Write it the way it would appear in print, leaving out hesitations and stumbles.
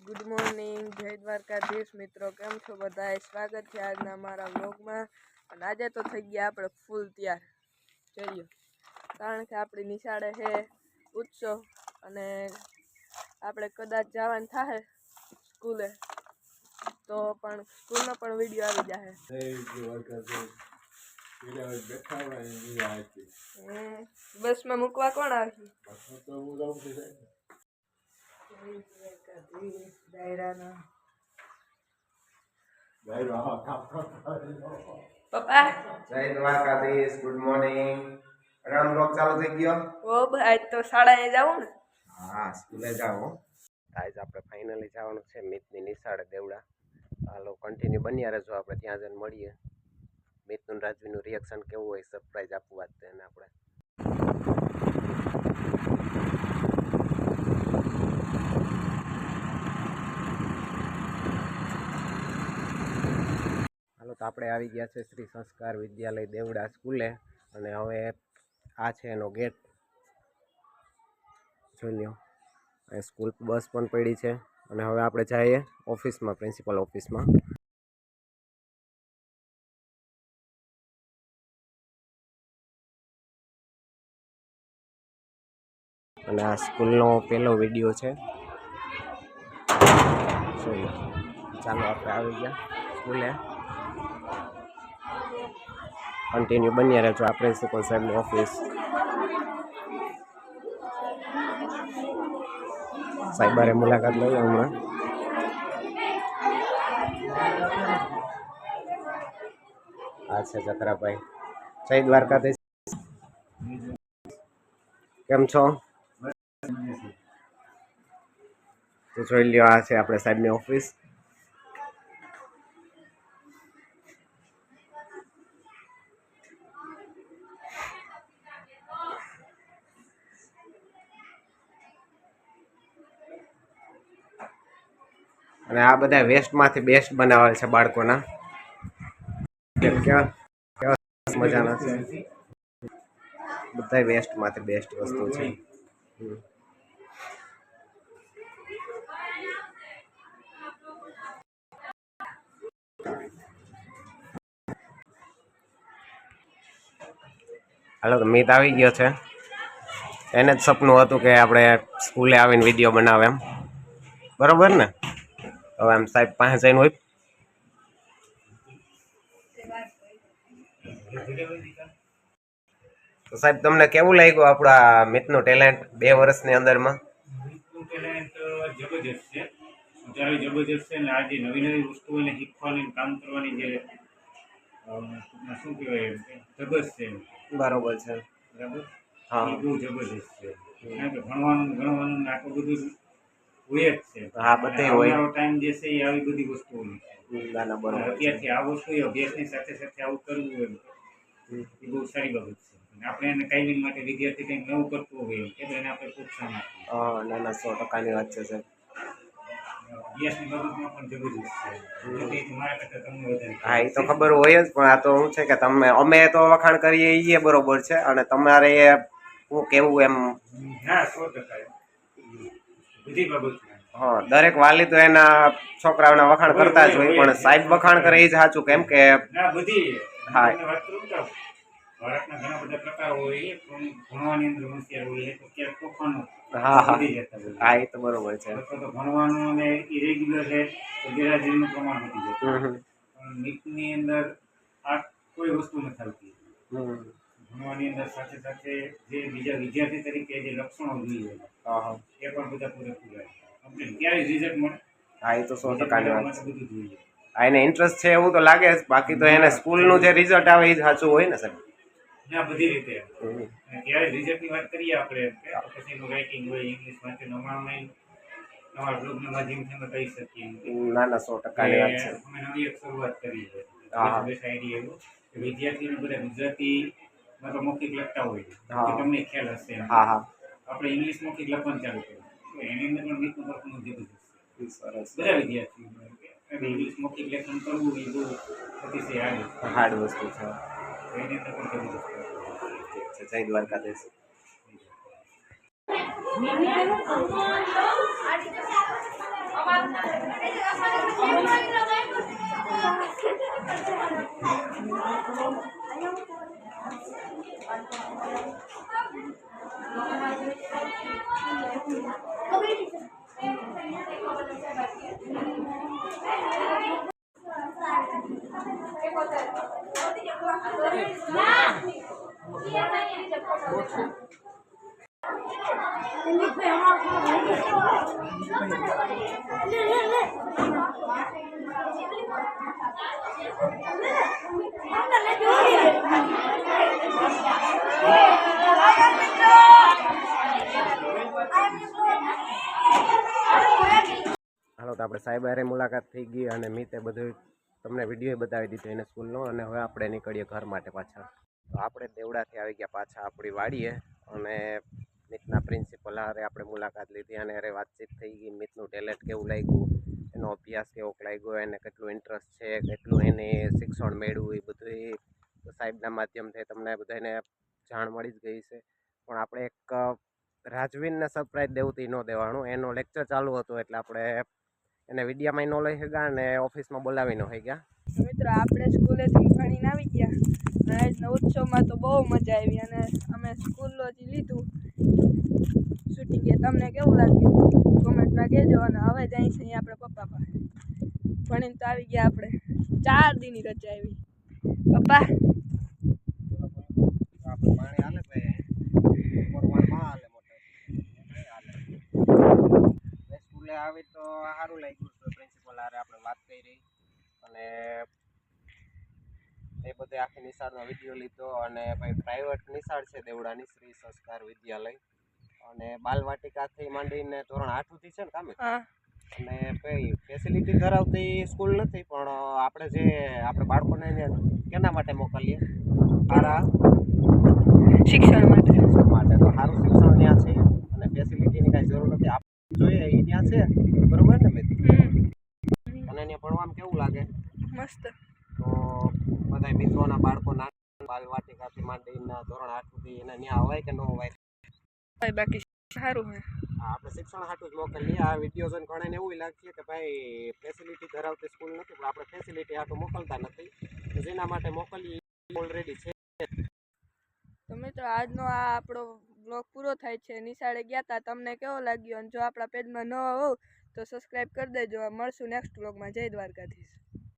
Good morning, જય દ્વારકાધીશ મિત્રો. કેમ છો બધાય? સ્વાગત છે આજના મારા વ્લોગમાં. અને આજે તો થઈ ગયા આપણે ફૂલ તૈયાર, જોઈએ, કારણ કે આપણી નિશાળે છે ઉત્સવ અને આપણે કદાચ જવાનું થાય સ્કૂલે, તો પણ સ્કૂલનો પણ વિડીયો આવી જાય. બસમાં મૂકવા કોણ આવશે? પપ્પા જય Dwarkadhish. Good morning. Ram blog ચાલુ થઈ ગયો. ઓ આજ તો શાળાએ જાવું ને. હા, સ્કૂલે જાઓ. આજ આપણે ફાઇનલી જવાનું છે મિતની નિશાળે દેવડા. હાલો કન્ટિન્યુ બન્યા રહેજો, આપણે ત્યાં જઈને મળીએ. મિતનું રાજવીનું રિએક્શન કેવું હોય, સરપ્રાઈઝ આપવું વાત તેને આપણે. હાલો તો આપણે આવી ગયા છે શ્રી સંસ્કાર વિદ્યાલય દેવડા સ્કૂલે, અને હવે આ છે એનો ગેટ. જોઈ લ્યો, સ્કૂલ બસ પણ પડી છે. અને હવે આપણે જઈએ ઓફિસમાં, પ્રિન્સિપલ ઓફિસમાં. અને આ સ્કૂલનો પહેલો વિડીયો છે. ચાલો આપણે આવી ગયા સ્કૂલે. કન્ટિન્યુ બન્યા રહેજો. આ પ્રિન્સિપલ સાહેબની ઓફિસ. સાહેબારે મુલાકાત લઈ હમણાં. આ છે જકરાભાઈ. જય દ્વારકાધીશ. કેમ છો? તો જોઈ લ્યો, આ છે આપણે સાહેબની ઓફિસ. અને આ બધા વેસ્ટમાંથી બેસ્ટ બનાવેલ છે બાળકોના. કેવા મજાના છે. બધા વેસ્ટમાંથી બેસ્ટ વસ્તુ છે. હાલો તો મિત આવી ગયો છે. એને જ સપનું હતું કે આપણે સ્કૂલે આવીને વિડીયો બનાવે એમ. બરોબર ને? હવે આમ સાહેબ પાસે જઈને હોય. તો સાહેબ તમને કેવું લાગ્યું આપણા મિતનું ટેલેન્ટ 2 વર્ષની અંદરમાં? મિતનું ટેલેન્ટ જબરજસ્ત છે, વધારે જબરજસ્ત છે. અને આજે નવી નવી વસ્તુઓને શીખવાની, કામ કરવાની જે શું કહેવાય ધગશ છે. બરોબર છે. બરાબર, હા, એ બહુ જબરજસ્ત છે. કારણ કે ભણવાનું ગણવાનું આટલું બધું હોય જ છે. હા, બધે હોય. ટાઈમ જે છે એ આવી બધી વસ્તુઓની છે. ના બરોબર. અત્યારથી આ વસ્તુ અભ્યાસની સાથે સાથે આવું કરવું હોય એ બહુ સારી બાબત છે. આપણે એને કાયમી માટે વિદ્યાર્થી કંઈક નવું કરતું હોય એટલે એને આપણે પ્રોત્સાહન આપીએ. ના 100%ની વાત છે સાહેબ. અભ્યાસની બાબતમાં પણ જબરજસ્ત છે. મારા કરતાં તમને વધારે. હા, એ તો ખબર હોય જ, પણ આ તો શું છે કે અમે તો વખાણ કરીએ એ બરોબર છે, અને તમારે શું કેવું એમ. ના 100% બધી બાબત. હા, દરેક વાલી તો એના છોકરાઓના વખાણ કરતા જ હોય, પણ સાહેબ વખાણ કરે એ જ સાચું. કેમ કે ના બધી હા, વાત કરું તો ભારતના ઘણા બધા પ્રકાર હોય, ભણવાની અંદર હોશિયાર હોય તો ક્યાંક તોફાનો વધી જતા હોય. હા, એ તો બરોબર છે. તો ભણવાનું અને ઇરેગ્યુલર રહે તો ગેરહાજરીનું પ્રમાણ વધી જતું. પણ નીટની અંદર આ કોઈ વસ્તુ નથી આવતી. ભણવાની અંદર સાથે સાથે જે બીજા વિદ્યાર્થી તરીકે જે લક્ષણો જોઈએ એ પણ બધા પૂરેપૂરા કમ્પ્લીટ. ક્યારે રિઝલ્ટ મળે? હા, એ તો 100%ની વાત છે. બધું જોઈએ. હા, એને ઇન્ટરેસ્ટ છે એવું તો લાગે જ. બાકી તો એને સ્કૂલનું જે રિઝલ્ટ આવે એ સાચું હોય ને સાહેબ. ના બધી રીતે. ત્યારે રિઝલ્ટની વાત કરીએ આપણે, પછી એનું રાઇટિંગ હોય, ઇંગ્લિશ વાંચન, હમણાં તમારા બ્લોગના માધ્યમથી અમે કહી શકીએ. ના 100%ની વાત છે. અમે નવી એક શરૂઆત કરી છે. આઈડિયા એવો કે વિદ્યાર્થીઓને બધા ગુજરાતીમાં તો મૌખિક લખતા હોય, તમને ખ્યાલ હશે. આપણે ઇંગ્લિશ મૌખિક લખવાનું ચાલુ કર્યું. એની અંદર પણ મિતનું પરફોર્મન્સ જબરજસ્ત છે. સરસ. બધા વિદ્યાર્થીઓ ઇંગ્લિશ મૌખિક લેખન કરવું એ બહુ અતિશય હાર્ડ વસ્તુ છે. એની અંદર પણ જબરજસ્ત છે. જય દ્વારકાધીશ. હાલો તો આપણે સાહેબ હારે મુલાકાત થઈ ગઈ અને મિતે બધું તમને વિડીયો બતાવી દીધો એને સ્કૂલનો અને હવે આપણે નીકળીએ ઘર માટે પાછા. તો આપણે દેવડાથી આવી ગયા પાછા આપણી વાડીએ અને મિતના પ્રિન્સિપલ હારે આપણે મુલાકાત લીધી અને હારે વાતચીત થઈ ગઈ. મિતનું ટેલેન્ટ કેવું લાગ્યું, એનો અભ્યાસ કેવો લાગ્યો, એને કેટલું ઇન્ટરેસ્ટ છે, કેટલું એને શિક્ષણ મેળવ્યું, એ બધું સાહેબના માધ્યમથી તમને બધાને જાણ મળી જ ગઈ છે. પણ આપણે એક રાજવીનને સરપ્રાઈઝ દેવું ન દેવાનું, એનો લેક્ચર ચાલુ હતો એટલે આપણે એને વિડીયામાં ન લઈ શક્યા અને ઓફિસમાં બોલાવી ન થઈ ગયા. મિત્રો આપણે સ્કૂલેથી ભણીને આવી ગયા અને આજના ઉત્સવમાં તો બહુ મજા આવી અને અમે સ્કૂલોથી લીધું શૂટિંગ. એ તમને કેવું લાગ્યું કોમેન્ટમાં કહેજો. અને હવે જાય છે અહીંયા આપણે પપ્પા પાસે ભણીને તો આવી ગયા. આપણે 4 દીની રજા આવી. પપ્પા પાણી હાલે ભાઈ, સ્કૂલે આવી તો સારું લાગ્યું. પ્રિન્સિપલ હારે આપણે વાત કરી અને એ બધે આખી નિશાળનો વિડીયો લીધો. અને ભાઈ પ્રાઇવેટ નિશાળ છે દેવડાની શ્રી સંસ્કાર વિદ્યાલય અને બાલવાટિકાથી માંડીને ધોરણ 8 સુધી છે ને કામે. અને ભાઈ ફેસિલિટી ધરાવતી સ્કૂલ નથી પણ આપણે જે આપણે બાળકોને કેના માટે મોકલીએ, સારા શિક્ષણ માટે તો સારું શિક્ષણ ત્યાં છે અને ફેસિલિટીની કાંઈ જરૂર નથી. આપણે જોઈએ એ ત્યાં છે, બરોબર ને મિત્ર? અને ત્યાં ભણવામાં કેવું લાગે? મસ્ત. તો બધા મિત્રોના બાળકો નાના બાલવાટિકાથી માંડીને ધોરણ 8 સુધી એને ત્યાં અવાય કે ન અવાય? બાકી સારું હોય. આપણે શિક્ષણ હાટું જ મોકલીએ. આ વિડીયો જોઈને ઘણાને એવું લાગશે કે ભાઈ ફેસિલિટી ધરાવતી સ્કૂલ નથી, પણ આપણે ફેસિલિટી હાટું મોકલતા નથી. તો જેના માટે મોકલીએ ઓલરેડી છે. તો મિત્રો આજનો આ આપણો બ્લોગ પૂરો થાય છે. નિશાળે ગયા હતા, તમને કેવો લાગ્યો? અને જો આપણા પેજમાં ન હોવ તો સબસ્ક્રાઈબ કરી દેજો. મળશું નેક્સ્ટ બ્લોગમાં. જય દ્વારકાધીશ.